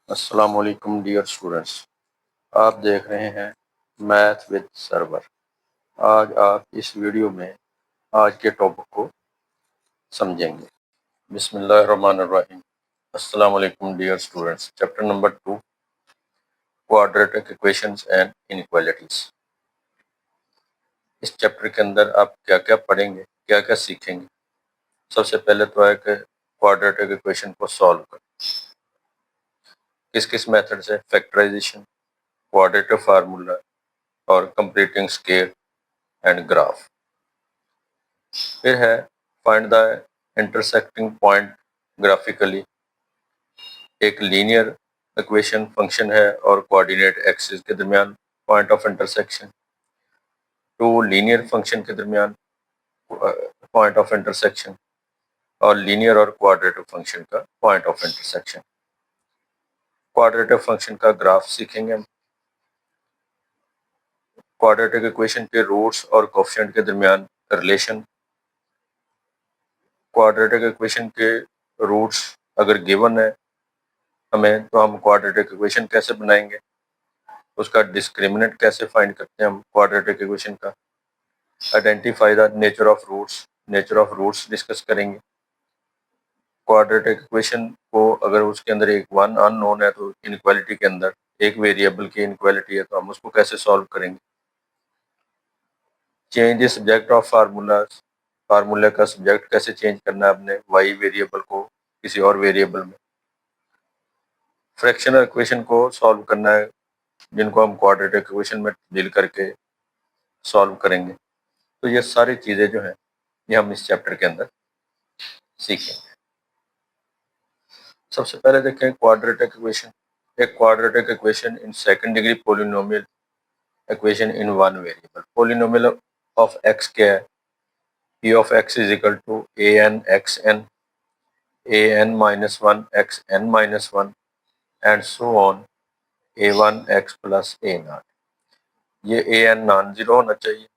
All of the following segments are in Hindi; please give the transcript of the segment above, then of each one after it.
अस्सलाम वालेकुम डियर स्टूडेंट्स। आप देख रहे हैं मैथ विद सर्वर। आज आप इस वीडियो में आज के टॉपिक को समझेंगे। बिस्मिल्लाहिर्रहमानिर्रहीम। अस्सलाम वालेकुम dear students. Chapter number 2, quadratic equations and inequalities. इस चैप्टर के अंदर आप क्या क्या पढ़ेंगे, क्या क्या सीखेंगे। सबसे पहले तो है कि क्वाड्रेटिक इक्वेशन को सॉल्व करें। किस किस मेथड से? फैक्टराइजेशन, क्वाड्रेटिक फार्मूला और कंप्लीटिंग स्केल एंड ग्राफ। फिर है find the intersecting point graphically. एक लीनियर इक्वेशन फंक्शन है और कोऑर्डिनेट एक्सिस के दरमियान point of intersection. Two linear function के दरमियान पॉइंट ऑफ इंटरसेक्शन और लीनियर और क्वाड्रेटिक फंक्शन का point of intersection. Quadratic function का ग्राफ सीखेंगे हम। क्वाड्रेटिक इक्वेशन के रूट्स और कोएफिशिएंट के दरमियान रिलेशन। क्वाड्रेटिक इक्वेशन के रूट्स अगर गिवन है हमें तो हम क्वाड्रेटिक इक्वेशन कैसे बनाएंगे, उसका डिस्क्रिमिनेंट कैसे फाइंड करते हैं हम क्वाड्रेटिक इक्वेशन का। Identify the nature of roots, nature of roots discuss करेंगे। क्वाड्रेटिक इक्वेशन को अगर उसके अंदर एक वन अननोन है तो इनइक्वालिटी के अंदर एक वेरिएबल की इनइक्वालिटी है तो हम उसको कैसे सॉल्व करेंगे। Change the subject of formulas, फार्मूले का सब्जेक्ट कैसे चेंज करना है अपने वाई वेरिएबल को किसी और वेरिएबल में। फ्रैक्शनल इक्वेशन को सॉल्व करना है जिनको हम क्वाड्रेटिक इक्वेशन में डील करके सॉल्व करेंगे। तो ये सारी चीज़ें जो हैं ये हम इस चैप्टर के अंदर सीखेंगे। सबसे पहले देखें क्वाड्रेटिक इक्वेशन। एक quadratic equation in second degree polynomial equation in one variable. Polynomial of x क्या है? P of x is equal to a n x n, a N minus one x n minus one and so on A one x plus a naught. ये ए एन नॉन जीरो होना चाहिए।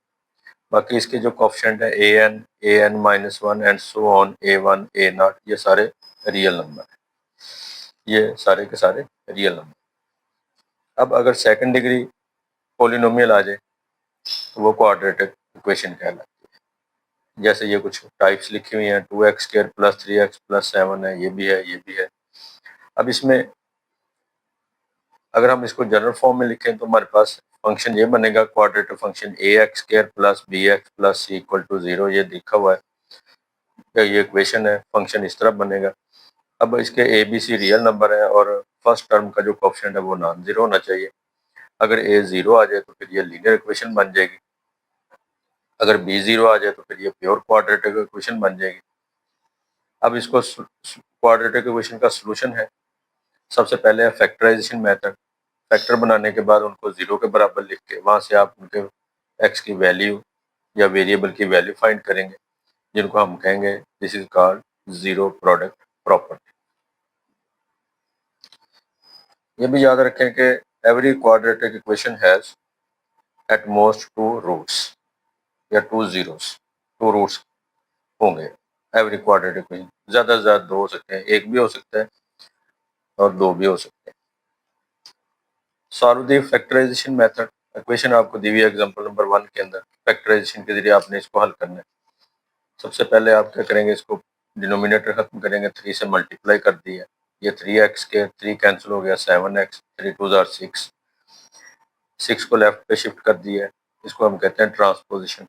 बाकी इसके जो कोएफिशिएंट है A N minus one and so on A one A naught, ये सारे रियल नंबर है। ये सारे के सारे रियल नंबर। अब अगर सेकंड डिग्री पोलिनोमियल आ जाए तो वो क्वाड्रेटिक इक्वेशन कहलाती है। जैसे ये कुछ टाइप्स लिखी हुई हैं, 2x² प्लस 3x प्लस 7 है, ये भी है, ये भी है। अब इसमें अगर हम इसको जनरल फॉर्म में लिखें तो हमारे पास फंक्शन ये बनेगा quadratic function ax² plus bx plus c equal to 0। ये लिखा हुआ है, ये इक्वेशन है, फंक्शन इस तरह बनेगा। अब इसके A B C real number है और फर्स्ट टर्म का जो कोएफिशिएंट है वो नॉन जीरो होना चाहिए। अगर ए जीरो आ जाए तो फिर ये लीनियर इक्वेशन बन जाएगी। अगर बी जीरो आ जाए तो फिर ये प्योर क्वाड्रेटिक इक्वेशन बन जाएगी। अब इसको क्वाड्रेटिक इक्वेशन का सोल्यूशन है, सबसे पहले है फैक्टराइजेशन मेथड। फैक्टर बनाने के बाद उनको जीरो के बराबर लिख के वहां से आप उनके एक्स की वैल्यू या वेरिएबल की वैल्यू फाइंड करेंगे, जिनको हम कहेंगे this is called zero product property. ये भी याद रखें कि every quadratic equation has at most two roots या टू जीरोस, टू रूट्स होंगे। एवरी क्वाड्रेटिक इक्वेशन ज्यादा से ज्यादा दो हो सकते हैं, एक भी हो सकता है और दो भी हो सकते हैं। Solve the factorization method. Equation आपको दी हुई है एग्जांपल नंबर 1 के अंदर। फैक्टराइजेशन के जरिए आपने इसको हल करना है। सबसे पहले आप क्या करेंगे, इसको डिनोमिनेटर खत्म करेंगे, 3 से मल्टीप्लाई कर दिया, ये 3x के 3 कैंसिल हो गया, 7x, 3 2 जार 6, 6 को लेफ्ट पे शिफ्ट कर दिया। इसको हम कहते हैं ट्रांसपोजिशन।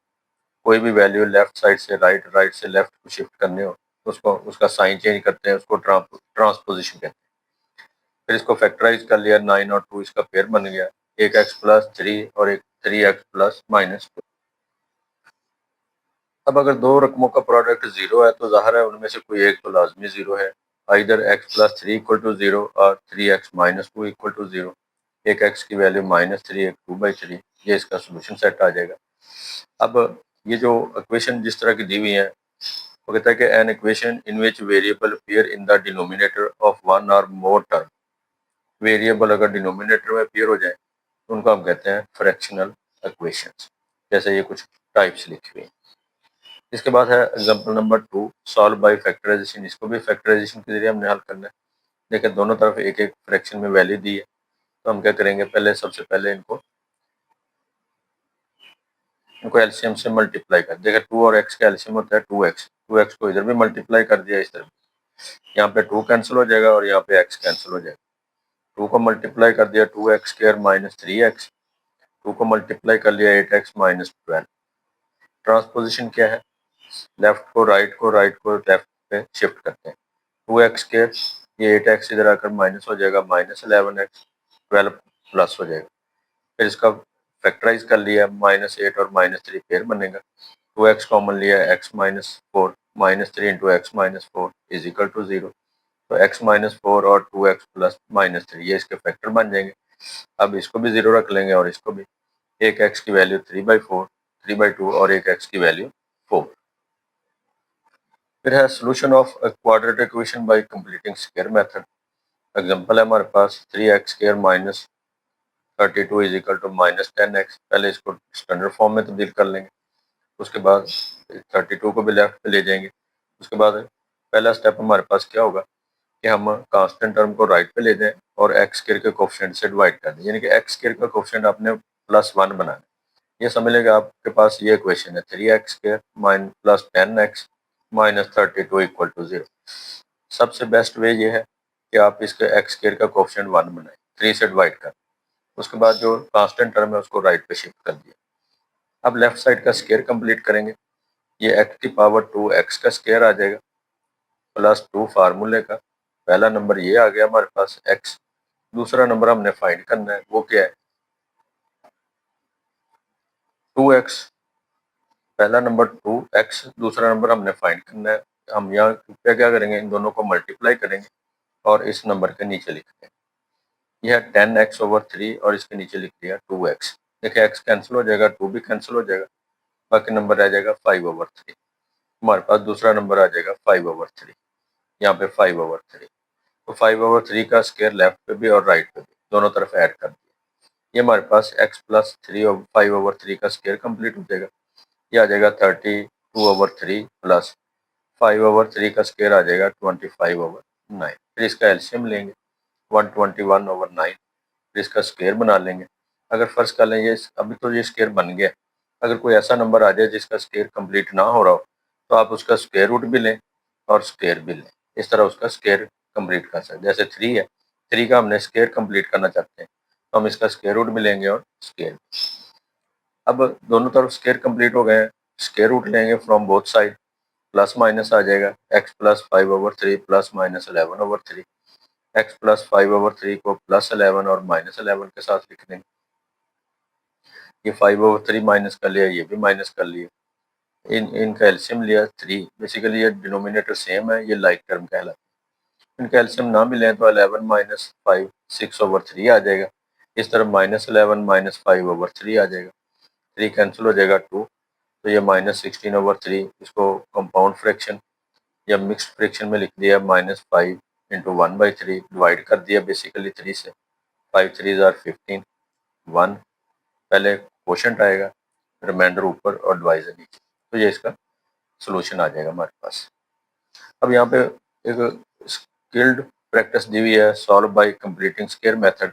कोई भी वैल्यू लेफ्ट साइड से राइट, राइट से लेफ्ट को शिफ्ट करने हो तो उसको उसका साइन चेंज करते हैं, उसको ट्रांसपोजिशन कहते हैं। फिर इसको फैक्टराइज कर लिया, 9 और 2 इसका पेयर बन गया, एक x प्लस 3 और एक 3x प्लस माइनस 2। अब अगर दो रकमों का प्रोडक्ट जीरो है तो जाहिर है उनमें से कोई एक तो लाजमी जीरो है। Either x plus 3 equal to 0 और 3x माइनस 2 इक्वल टू 0। एक x की वैल्यू -3, एक 2/3, ये इसका सोल्यूशन सेट आ जाएगा। अब ये जो इक्वेशन जिस तरह की दी हुई है वो कहता है कि an equation in which variable appear in the denominator of one और मोर टर्म। वेरिएबल अगर डिनोमिनेटर में अपीयर हो जाए तो उनको हम कहते हैं फ्रैक्शनल इक्वेशंस। जैसे ये कुछ टाइप्स लिखी हुई हैं। इसके बाद है example number 2, solve by factorization. इसको भी फैक्टराइजेशन के जरिए हमने हल करना है। देखिए दोनों तरफ एक एक फ्रैक्शन में वैल्यू दी है, तो हम क्या करेंगे, पहले सबसे पहले इनको एलसीएम से मल्टीप्लाई कर। देखिए 2 और x का एलसीएम होता है 2x, 2x को इधर भी मल्टीप्लाई कर दिया इस तरफ, यहाँ पे 2 कैंसिल हो जाएगा और यहाँ पे x कैंसिल हो जाएगा। 2 को मल्टीप्लाई कर दिया 2x स्क्वायर माइनस 3x, 2 को मल्टीप्लाई कर लिया 8x माइनस 12। ट्रांसपोजिशन क्या है, लेफ्ट को राइट को लेफ्ट पे शिफ्ट करते हैं। 2x स्क्वायर, ये 8x इधर आकर माइनस हो जाएगा, माइनस 11x, 12 प्लस हो जाएगा। फिर इसका फैक्टराइज कर लिया, -8 और -3 पेयर बनेगा। 2x कॉमन लिया, x minus 4, -3 into x minus 4 is equal to 0। तो x माइनस 4 और 2x प्लस -3 ये इसके फैक्टर बन जाएंगे। अब इसको भी 0 रख लेंगे और इसको भी। एक x की वैल्यू 3/4, 3/2 और एक x की वैल्यू 4। फिर है solution of a quadratic equation by completing square method. Example है हमारे पास 3x square minus 32 is equal to -10x। पहले इसको स्टैंडर्ड फॉर्म में तब्दील कर लेंगे, उसके बाद 32 को भी लेफ्ट पे ले जाएंगे। उसके बाद पहला स्टेप हमारे पास क्या होगा कि हम कांस्टेंट टर्म को राइट पे ले जाएं और एक्स स्क्वायर के कोफिशिएंट से डिवाइड कर दें, यानी कि एक्स स्क्वायर का कोफिशिएंट आपने +1 बनाना है। ये समझ लेंगे आपके पास ये इक्वेशन है 3x square minus plus 10x minus 32 equal to 0। सबसे बेस्ट वे ये है कि आप इसके एक्स स्क्वायर का कोफिशिएंट 1 बनाएं, 3 से डिवाइड कर। उसके बाद जो कांस्टेंट टर्म है उसको राइट पे शिफ्ट कर दिया। अब लेफ्ट साइड का स्क्वायर कंप्लीट करेंगे, ये x की पावर 2x का स्क्वायर आ जाएगा +2 फार्मूले का। पहला नंबर ये आ गया हमारे पास x। दूसरा नंबर हमने फाइंड करना है, वो क्या है 2x। पहला नंबर 2x, दूसरा नंबर हमने फाइंड करना है। हम यहाँ पे क्या करेंगे, इन दोनों को मल्टीप्लाई करेंगे और इस नंबर के नीचे लिख देंगे। यह 10x/3 और इसके नीचे लिख दिया 2x। देखिए x कैंसिल हो जाएगा, 2 भी कैंसिल हो जाएगा, बाकी नंबर रह जाएगा 5/3। हमारे पास दूसरा नंबर आ जाएगा 5/3, यहाँ पे 5/3। तो 5/3 का स्क्वायर लेफ्ट पे भी और राइट पे भी दोनों तरफ ऐड कर दिया। ये हमारे पास x प्लस 3 और 5/3 का स्क्वायर कंप्लीट हो जाएगा। ये आ जाएगा 32/3 प्लस 5/3 का स्क्वायर आ जाएगा 25/9। फिर इसका एलसीएम लेंगे 121/9, फिर इसका स्क्वायर बना लेंगे। अगर फर्ज कर लें ये अभी तो ये स्क्वायर बन गया, अगर कोई ऐसा नंबर आ जाए जिसका स्क्वायर कंप्लीट ना हो रहा हो तो आप उसका स्क्वायर रूट भी लें और स्क्वायर भी लें, इस तरह उसका स्क्वायर कंप्लीट कर सकते हैं। जैसे 3 है, 3 का हमने स्क्वायर कंप्लीट करना चाहते हैं तो हम इसका स्क्वायर रूट भी लेंगे और स्क्वायर भी। अब दोनों तरफ स्क्वायर कंप्लीट हो गए हैं, स्क्वायर रूट लेंगे from both side, plus minus आ जाएगा x plus 5/3 plus minus 11/3। x plus 5/3 को +11 और -11 के साथ लिख देंगे। ये 5/3 माइनस कर लिया, ये भी माइनस कर लिया, इनका एलसीएम लिया 3। बेसिकली ये डिनोमिनेटर सेम है, ये लाइक टर्म कहलाता है। इनका एलसीएम ना भी लें तो 11 माइनस 5 6/3 आ जाएगा। इस तरफ -11 माइनस 5/3 आ जाएगा, 3 कैंसिल हो जाएगा 2, तो ये -16/3। इसको कंपाउंड फ्रैक्शन या मिक्स्ड फ्रैक्शन में लिख दिया, -5 इंटू 1/3 डिवाइड कर दिया बेसिकली 3 से। 5 3 आर 15, 1 पहले क्वोशंट आएगा, रिमाइंडर ऊपर और डिवाइजर नीचे। तो ये इसका सोल्यूशन आ जाएगा हमारे पास। अब यहाँ पे एक स्किल्ड प्रैक्टिस दी हुई है, solve by completing square method.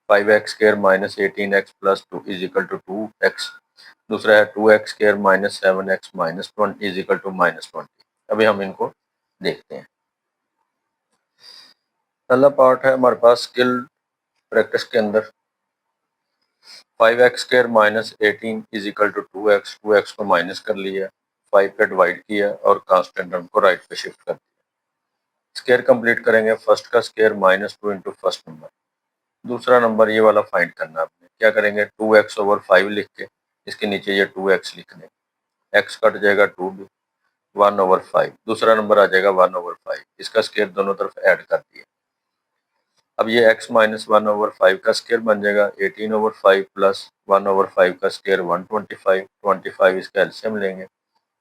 5x square minus 18x plus 2 is equal to 2x। दूसरा है 2x square minus 7x minus 20 is equal to -20। अभी हम इनको देखते हैं। पहला पार्ट है हमारे पास स्किल्ड प्रैक्टिस के अंदर 5x square minus 18 is equal to 2x। 2x को माइनस कर लिया, 5 पे डिवाइड किया और कांस्टेंट टर्म को राइट पे शिफ्ट कर दिया। स्क्वायर कंप्लीट करेंगे, फर्स्ट का स्क्वायर -2 इंटू फर्स्ट नंबर। दूसरा नंबर ये वाला फाइंड करना है आपने। क्या करेंगे 2x/5 लिख के इसके नीचे ये 2x लिख दें, x कट जाएगा 2 भी, 1/5। दूसरा नंबर आ जाएगा 1/5, इसका स्क्वायर दोनों तरफ ऐड कर दिया। अब ये x माइनस 1/5 का स्क्वायर बन जाएगा 18/5 प्लस 1/5 का स्क्वायर 125। 25 इसका एलसीएम लेंगे,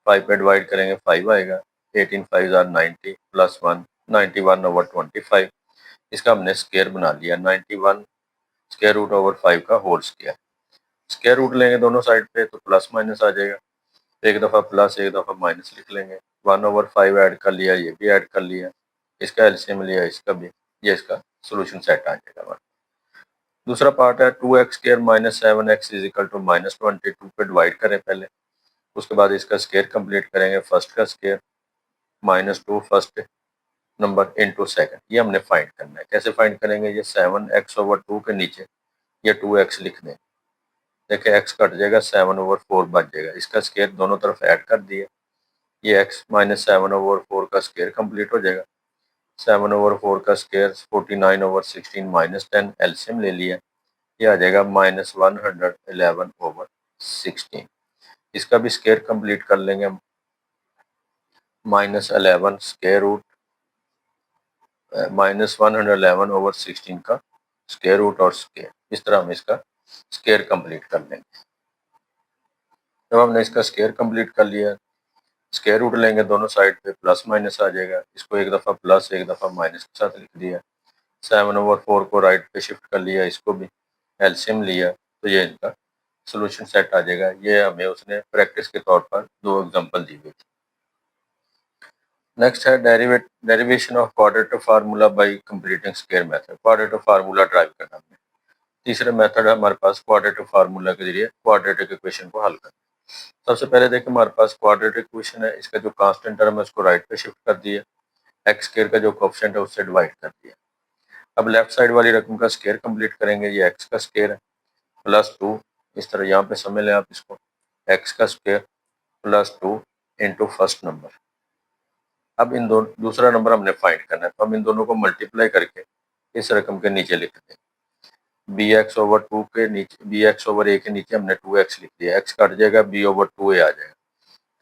5 पे डिवाइड करेंगे 5 आएगा, 18 5 आर 90 प्लस 1 91/25। इसका हमने स्क्वायर बना लिया 91 स्क्वायर रूट ओवर 5 का होल स्क्वायर। स्क्वायर रूट लेंगे दोनों साइड पे तो प्लस माइनस आ जाएगा, एक दफ़ा प्लस एक दफ़ा माइनस लिख लेंगे। 1/5 ऐड कर लिया, ये भी ऐड कर लिया, इसका एलसीएम लिया, इसका भी, ये इसका सोल्यूशन सेट आ जाएगा हमारा। दूसरा पार्ट है 2x² - 7x = -22 पे डिवाइड करें पहले, उसके बाद इसका स्केयर कंप्लीट करेंगे। फर्स्ट का square -2 first number into second, ये हमने फाइंड करना है। कैसे फाइंड करेंगे? ये 7x/2 के नीचे ये 2x लिख दें। देखिए x कट जाएगा, 7/4 बच जाएगा। इसका स्केयर दोनों तरफ ऐड कर दिया, ये x - 7/4 का स्केयर कंप्लीट हो जाएगा। 7/4 का स्केयर 49/16 - 10 एलसीएम ले लिया, ये आ जाएगा -111/16। इसका भी स्केयर कंप्लीट कर लेंगे हम। -11 स्केयर रूट -111/16 का स्केयर रूट और स्केयर, इस तरह हम इसका स्केयर कंप्लीट कर लेंगे। जब हमने इसका स्केयर कंप्लीट कर लिया, स्केयर रूट लेंगे, दोनों साइड पे प्लस माइनस आ जाएगा। इसको एक दफ़ा प्लस एक दफ़ा माइनस के साथ लिख दिया। 7/4 को राइट पे शिफ्ट कर लिया, इसको भी एलसीएम लिया, तो ये इनका सोल्यूशन सेट आ जाएगा। ये हमें उसने प्रैक्टिस के तौर पर 2 एग्जांपल दी हुई थी। नेक्स्ट है derivation of quadratic formula by completing square method. Quadratic formula drive करना हमने। तीसरा मेथड है हमारे पास क्वाड्रेटिक फार्मूला के जरिए क्वाड्रेटिक इक्वेशन को हल करना। सबसे पहले देखिए हमारे पास क्वाड्रेटिक इक्वेशन है, इसका जो कांस्टेंट टर्म है उसको राइट पे शिफ्ट कर दिया, एक्स स्केयर का जो कोएफिशिएंट है उससे डिवाइड कर दिया। अब लेफ्ट साइड वाली रकम का स्केयर कंप्लीट करेंगे, ये एक्स का स्केयर है +2, इस तरह यहाँ पे समझ लें आप इसको, एक्स का स्केयर +2 इंटू फर्स्ट नंबर। अब इन दोनों दूसरा नंबर हमने फाइंड करना है, तो हम इन दोनों को मल्टीप्लाई करके इस रकम के नीचे लिख दें। bx/2 के नीचे bx/a के नीचे हमने 2x लिख दिया, x कट जाएगा, b/2a आ जाएगा।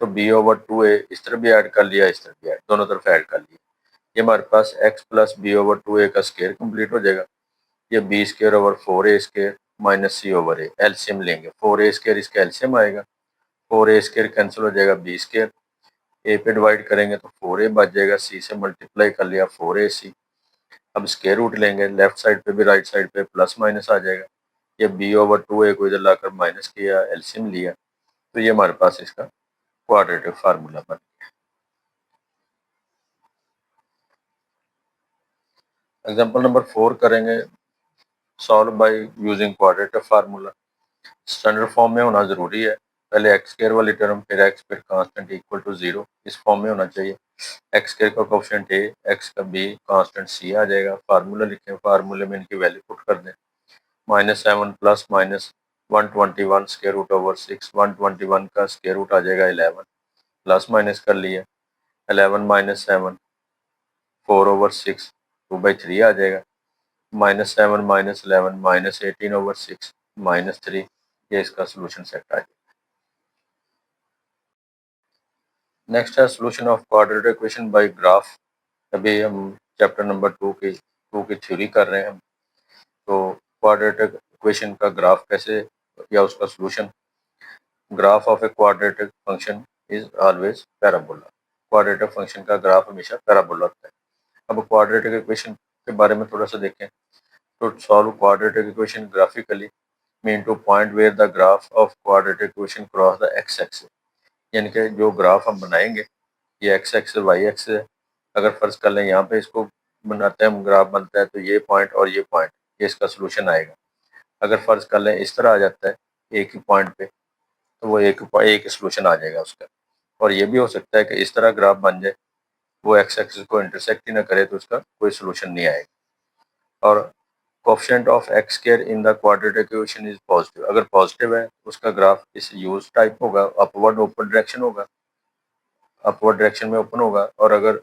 तो b/2a इस तरफ भी ऐड कर लिया, इस तरफ भी दोनों तरफ ऐड कर लिया। ये हमारे पास x + b/2a का स्केयर कंप्लीट हो जाएगा। ये b²/4a² - c/a, एलसीएम लेंगे। 4a² इसका एलसीएम आएगा, 4a² कैंसिल हो जाएगा, b², a पे डिवाइड करेंगे तो 4a बच जाएगा, c से मल्टीप्लाई कर लिया 4ac। अब स्केयर रूट लेंगे, लेफ्ट साइड पे भी राइट साइड पे प्लस माइनस आ जाएगा। ये b/2a को इधर लाकर माइनस किया, एलसीएम लिया, तो ये हमारे पास इसका क्वाड्रेटिक फार्मूला बन गया। एग्जांपल नंबर 4 करेंगे, solve by using quadratic formula. Standard form में होना ज़रूरी है, पहले एक्स स्केयर वाली टर्म, फिर एक्स, फिर कांस्टेंट इक्वल टू 0, इस फॉर्म में होना चाहिए। एक्स स्केयर का कोएफिशिएंट a, एक्स का b, कांस्टेंट c आ जाएगा। फार्मूला लिखें, फार्मूले में इनकी वैल्यू पुट कर दें। -7 plus minus 121 square root over 6, 121 का स्केयर रूट आ जाएगा 11, प्लस माइनस कर लिया, 11 - 7 4/6, 2/3 आ जाएगा। -7 - 11 -18/6 -3, ये इसका सोल्यूशन सेट आ जाएगा। नेक्स्ट है solution of quadratic equation bye graph. अभी हम चैप्टर नंबर 2 की थ्योरी कर रहे हैं हम। तो क्वाड्रेटिक इक्वेशन का ग्राफ कैसे या उसका solution. Graph of a quadratic function is always parabola. Quadratic function का ग्राफ हमेशा पैराबोला होता है। अब क्वाड्रेटिक इक्वेशन के बारे में थोड़ा सा देखें। To solve quadratic equation graphically mean to point where the graph of quadratic equation cross the x-axis, यानी कि जो ग्राफ हम बनाएंगे ये x एक्सिस y एक्सिस है। अगर फर्ज कर लें यहाँ पे इसको बनाते हैं हम, ग्राफ बनता है तो ये पॉइंट और ये पॉइंट, ये इसका सोल्यूशन आएगा। अगर फर्ज कर लें इस तरह आ जाता है एक ही पॉइंट पे, तो वो एक सोल्यूशन आ जाएगा उसका। और ये भी हो सकता है कि इस तरह ग्राफ बन जाए, वो x एक्सिस को इंटरसेक्ट ही ना करे, तो उसका कोई सोल्यूशन नहीं आएगा। और coefficient of x square in the quadratic equation is positive. अगर पॉजिटिव है उसका ग्राफ इस यूज टाइप होगा, अपवर्ड ओपन डायरेक्शन होगा, अपवर्ड डायरेक्शन में ओपन होगा। और अगर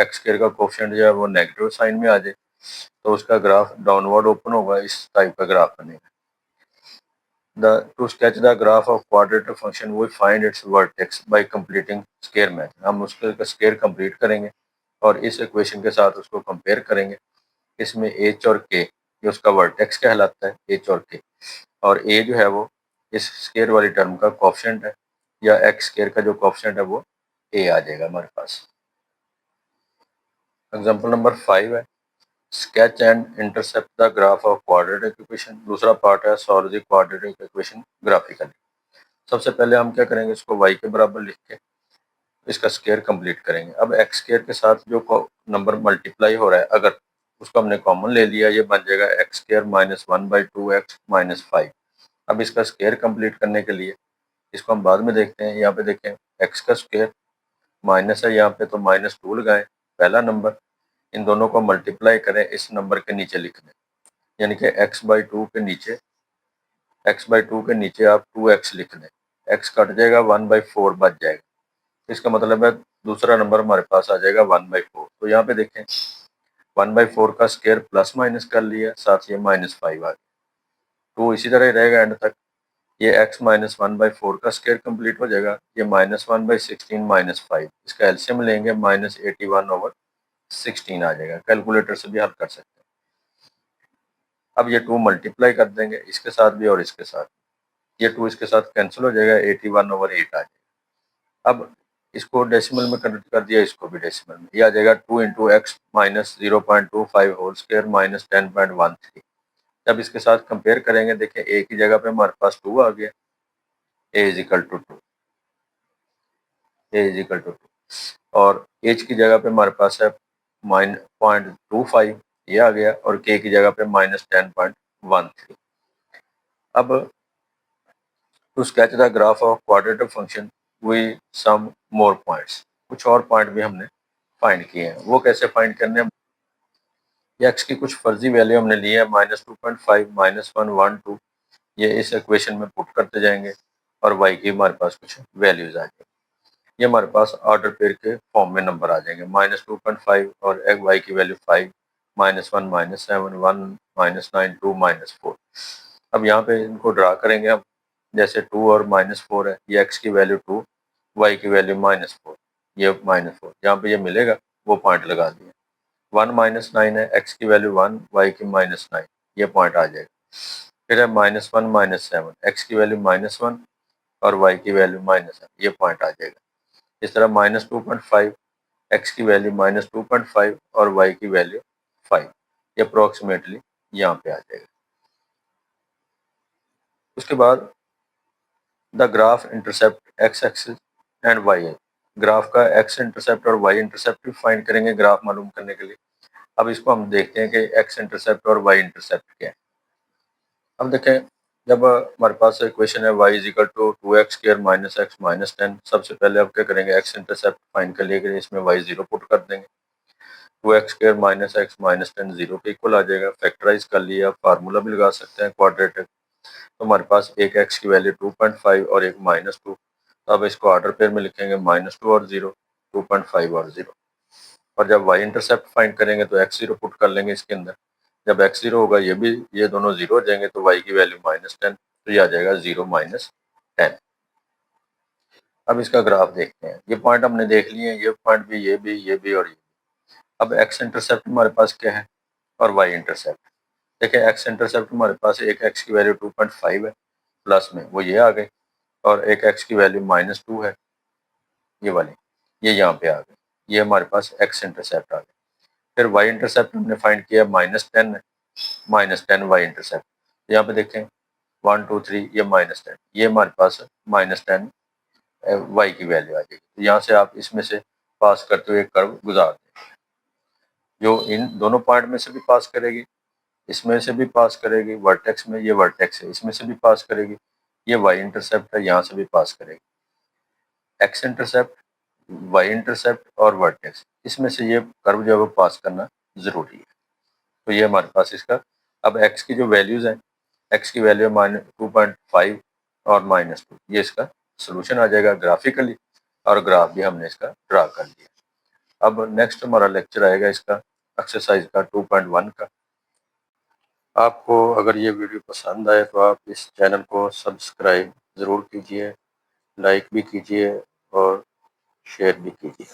एक्स स्क्वायर का कोएफिशिएंट जो है वो नेगेटिव साइन में आ जाए तो उसका ग्राफ डाउनवर्ड ओपन होगा, इस टाइप का ग्राफ बनेगा। To sketch the graph of quadratic function we find its vertex by completing square method। हम उसका स्केयर कंप्लीट करेंगे और इस इक्वेशन के साथ उसको कंपेयर करेंगे। इसमें एच और के, ये उसका वर्टेक्स कहलाता है, एच और के। और ए जो है वो इस स्केयर वाली टर्म का कोएफिशिएंट है, या एक्स स्केयर का जो कोएफिशिएंट है वो ए आ जाएगा हमारे पास। एग्जांपल नंबर 5 है, sketch and intercept the graph of quadratic equation. दूसरा पार्ट है solve the quadratic equation graphically. सबसे पहले हम क्या करेंगे, इसको y के बराबर लिख के इसका स्केयर कंप्लीट करेंगे। अब एक्स स्केयर के साथ जो नंबर मल्टीप्लाई हो रहा है, अगर उसको हमने कॉमन ले लिया, ये बन जाएगा x square minus 1/2x minus 5। अब इसका स्क्वायर कंप्लीट करने के लिए इसको हम बाद में देखते हैं। यहाँ पे देखें एक्स का स्क्वायर माइनस है यहाँ पे, तो -2 लगाएं पहला नंबर, इन दोनों को मल्टीप्लाई करें, इस नंबर के नीचे लिख दें, यानी कि x/2 के नीचे आप 2x लिख दें, x कट जाएगा 1/4 बच जाएगा, इसका मतलब है दूसरा नंबर हमारे पास आ जाएगा 1/4। तो यहाँ पे देखें 1/4 का स्क्वायर प्लस माइनस कर लिया, साथ ये -5 आ गया, तो इसी तरह ही रहेगा एंड तक। ये x माइनस 1/4 का स्क्वायर कंप्लीट हो जाएगा, ये -1/16 माइनस 5, इसका एलसीएम लेंगे -81/16 आ जाएगा। कैलकुलेटर से भी हल कर सकते हैं। अब ये 2 मल्टीप्लाई कर देंगे इसके साथ भी और इसके साथ, ये 2 इसके साथ कैंसिल हो जाएगा, 81/8 आ जाएगा। अब इसको डेसिमल में कन्वर्ट कर दिया, इसको भी डेसिमल में, ये आ जाएगा 2 × x minus 0.25 whole square minus 10.13। जब इसके साथ कंपेयर करेंगे, देखिए a की जगह पे हमारे पास 2 आ गया, a इज इक्वल टू 2 और h की जगह पे हमारे पास है -0.25 ये आ गया, और k की जगह पे -10.13। अब to sketch the graph of quadratic function we some more points, कुछ और पॉइंट भी हमने फाइंड किए हैं। वो कैसे फाइंड करने हैं, एक्स की कुछ फर्जी वैल्यू हमने ली है, -2.5 -1 1 2, ये इस इक्वेशन में पुट करते जाएंगे और y की हमारे पास कुछ वैल्यूज आ जाएंगी, ये हमारे पास ऑर्डर पेयर के फॉर्म में नंबर आ जाएंगे, -2.5 और y की वैल्यू 5 -1 -7 1 -9 2 -4। अब यहाँ पे इनको ड्रा करेंगे हम, जैसे 2 और -4 है, ये x की वैल्यू 2, y की वैल्यू -4, ये -4, जहाँ पे ये मिलेगा वो पॉइंट लगा दिए। 1 -9 है, x की वैल्यू 1, y की -9, ये पॉइंट आ जाएगा। फिर है -1 -7, x की वैल्यू -1 और y की वैल्यू -7, ये पॉइंट आ जाएगा। इस तरह -2.5, x की वैल्यू -2.5 और y की वैल्यू 5, ये अप्रोक्सीमेटली यहाँ पे आ जाएगा। उसके बाद the graph intercept x axis and y है, ग्राफ का x इंटरसेप्ट और y इंटरसेप्ट भी फाइंड करेंगे ग्राफ मालूम करने के लिए। अब इसको हम देखते हैं कि x इंटरसेप्ट और y इंटरसेप्ट क्या है। अब देखें, जब हमारे पास इक्वेशन है y is equal to 2x square minus x minus 10, सबसे पहले आप क्या करेंगे, x इंटरसेप्ट फाइंड कर लिए, इसमें y 0 पुट कर देंगे, 2x square minus x minus 10 0 के इक्वल आ जाएगा। फैक्टराइज कर लिया, फार्मूला भी लगा सकते हैं क्वाड्रेटिक, तो हमारे पास एक x की वैल्यू 2.5 और एक -2, तो अब इसको ऑर्डर पेयर में लिखेंगे -2 और 0, 2.5 और 0। और जब y इंटरसेप्ट फाइंड करेंगे तो x 0 पुट कर लेंगे इसके अंदर, जब x 0 होगा ये दोनों 0 हो जाएंगे, तो y की वैल्यू -10, तो ये आ जाएगा 0 -10। अब इसका ग्राफ देखते हैं, ये पॉइंट हमने देख लिए हैं, ये पॉइंट भी, ये भी, ये भी और ये। अब x इंटरसेप्ट हमारे पास क्या है और y इंटरसेप्ट, देखिए x इंटरसेप्ट हमारे पास एक x की वैल्यू 2.5 है, प्लस में वो ये आ गई, और एक x की वैल्यू -2 है, ये वाली, ये यहाँ पे आ गई, ये हमारे पास x इंटरसेप्ट आ गई। फिर y इंटरसेप्ट हमने फाइंड किया -10 है, -10 y इंटरसेप्ट, यहाँ पे देखें 1 2 3, ये -10, ये हमारे पास -10 y की वैल्यू आ जाएगी। तो यहाँ से आप इसमें से पास करते हुए कर्व गुजार दें, जो इन दोनों पॉइंट में से भी पास करेगी, इसमें से भी पास करेगी, वर्टेक्स में, ये वर्टेक्स है, इसमें से भी पास करेगी, ये y इंटरसेप्ट है, यहाँ से भी पास करेगी। x इंटरसेप्ट, y इंटरसेप्ट और वर्टेक्स, इसमें से ये कर्व जो है वो पास करना जरूरी है। तो ये हमारे पास इसका, अब x की जो वैल्यूज हैं, x की वैल्यू -2.5 और -2, ये इसका सोल्यूशन आ जाएगा ग्राफिकली, और ग्राफ भी हमने इसका ड्रा कर लिया। अब नेक्स्ट हमारा लेक्चर आएगा इसका एक्सरसाइज का 2.1 का। आपको अगर ये वीडियो पसंद आए तो आप इस चैनल को सब्सक्राइब ज़रूर कीजिए, लाइक भी कीजिए और शेयर भी कीजिए।